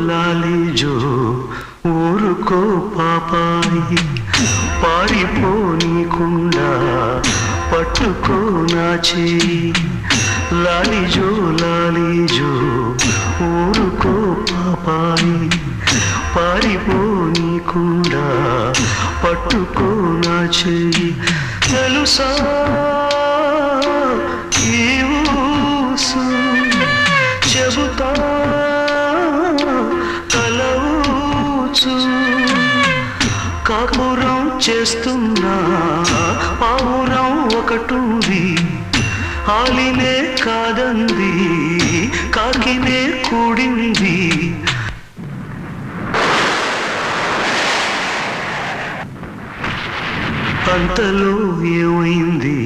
లాలిజో ఊరుకో పాపాయి పారిపోనీకుండా పట్టుకో నా చేయి. లాలిజో ఊరుకో పాపాయి పారిపోనీకుండా పట్టుకో నా చేయి. తెలుసా ఈ ఊసు చెబుతా కాపురం చేస్తున్నా పావురం ఒకటుంది, ఆలినే కాదంది కాకినే కూడింది. అంతలో ఏమైంది